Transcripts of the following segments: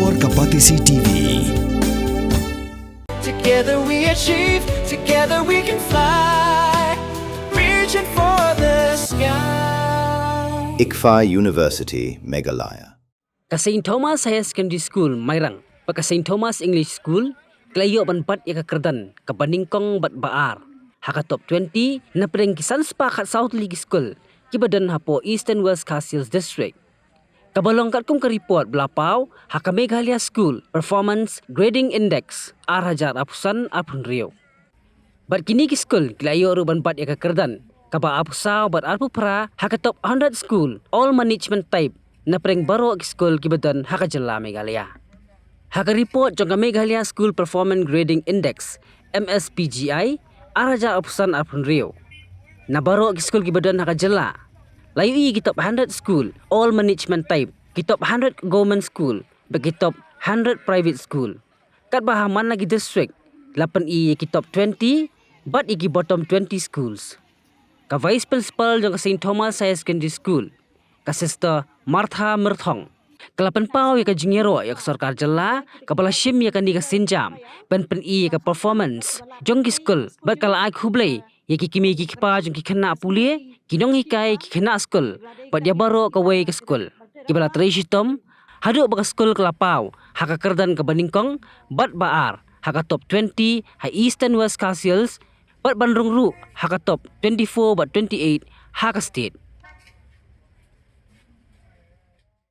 Explore Kapatisi TV. Together we achieve, together we can fly, reaching for the sky. ICFA University, Meghalaya. Ka St. Thomas Higher Secondary School, Mairang, pa ka St. Thomas English School, kelayo banpat ya kakerdan, ka Baningkong bat baar. Haka top 20 na pereng kisan sepakat South League School, kibadan hapo East and West Castles District. Kabalong kat kong ka-report belapau, haka Meghalaya School Performance Grading Index, arhajar apusan apun rio. Bat kini ki school, kelayo ruban bat ya kakerdan, kaba apusau bat arpupra, haka top 100 school, all management type, na pereng baro ki school kibadan haka jela Meghalaya. Haka report jong ka Meghalaya School Performance Grading Index, MSPGI, arhajar apusan apun rio. Na baro ki school kibadan haka jela. Layu i kitop 100 school, all management type, kitop 100 government school, bagitop 100 private school. Kat bahaman lagi district, 8 i kitop 20, but i bottom 20 schools. Ka vice principal jong ka St. Thomas Higher Secondary School, ka Sister Martha Mirthong. Kalapan pau ya ka jingero ya ka sarkar jela, ka balashim ya ka ni ka sinjam, pen i ya ka performance. Jong ki school, bat kala ai khublay, ya ki kimi ki kipa jong ki kena pulie, kinong hikai ki kena school, bat dia baro ka way ka school. Ki bala tresitom, hadu ba ka school kelapau, haka kerdan ka Baningkong, bat baar, haka top 20, ha East and West Castles, bat bandrung ru, haka top 24 bat 28, haka state.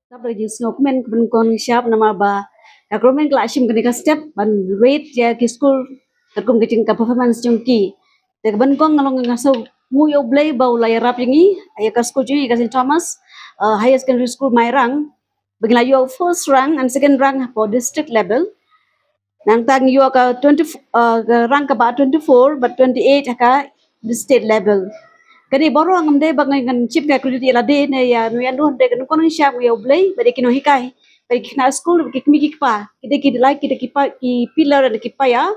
Sabar je snokmen ben kon siap nama ba akromen klasim kenika step ban rate ya ki school terkum kecing ka performance jongki te ben kon ngalong ngaso mu yo blay ba ulay rap yangi aya ka school ji ka St. Thomas Higher Secondary School Mairang bagla yo first rank and second rank for district level nang tang yo ka 20 rank ka ba 24 but 28 ka state level. Kani boro ngamde bangai ngan chip ka kuliti lade ne ya nuyan don de kan kono sha yo blay bade kino hikai bade kina school ki kimi ki pa kide ki like kide ki pa ki pillar le ki pa ya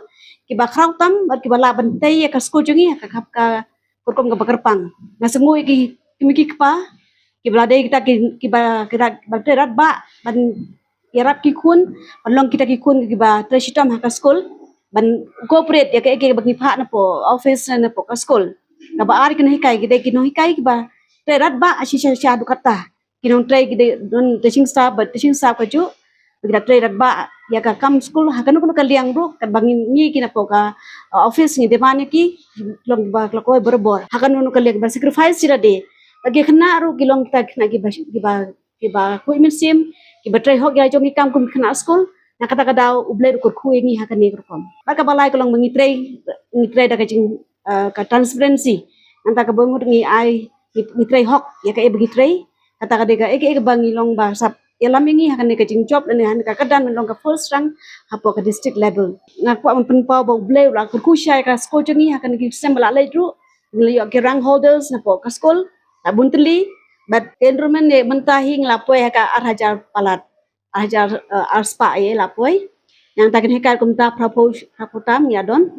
ki ba kraw tam bar ki bala bantai ya ka school jungi ka kap ka kurkom ka bakarpang ngasengu ki kimi ki pa ki bala de kita ki ba kira ba terat ba ban yarap ki kun long kita ki kun ki ba tresitam ka school ban corporate ya ke bagi pa na po office na po ka school. Naba ari kino hikai gide kino hikai kiba terat ba asisya syadu kata kino try gide don teaching staff ka ju gida terat ba ya ka kam school hakanu kuno kaliang ru kan bangin ni kina po ka office ni demane ki long ba klako berbor hakanu kuno kaliang ba sacrifice sira de bagi kena ru kilong ta kena kiba ku imsim kiba try hok ya jong ikam kum kena school na kata kadau ublay kur khu ni hakani kurkom baka balai kolong mangitray da kajing ka transparency anta ka bangun ngi ai ni tray hok ya ka bagi tray kata ka dega eke bangi long ba sap elam ngi hakan ka jing job dan han ka kadan long ka first rank hapo ka district level ngaku am penpau ba blay la ku syai ka school ngi hakan ki sembala lai dru ngi yo ki rank holders na po ka school ta buntli but enrollment ne mentahi nglapoy ka arhajar palat arhajar arspa ye lapoi yang takin hekar kumta propose haputam ya don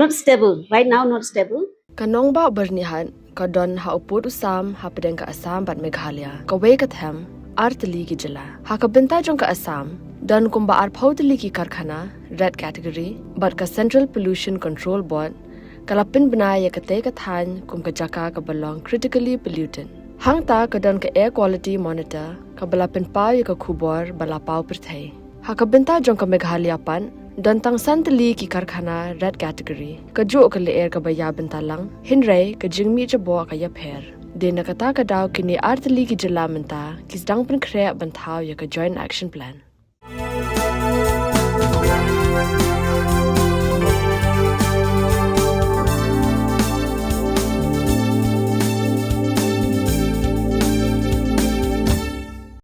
not stable right now, not stable. Kanong ba bernihan kadon ha upod usam ha pedeng ka Assam bat Meghalaya ka way ka them artli ki jela ha ka benta jong ka Assam dan kumba ar phautli ki karkhana red category bat ka Central Pollution Control Board kalapin bna ya ka te ka than kum ka jaka ka belong critically pollutant hang ta kadon ka air quality monitor ka balapin pa ya ka khubor balapau perthai ha ka benta jong ka Meghalaya pan dan tang santali ki karkhana red category ka jo ka leer ka baya bentalang hinray ka jingmi jabo ka ya pher de nakata ka daw kini artli ki jala menta kis dang pen khre banthaw ya ka joint action plan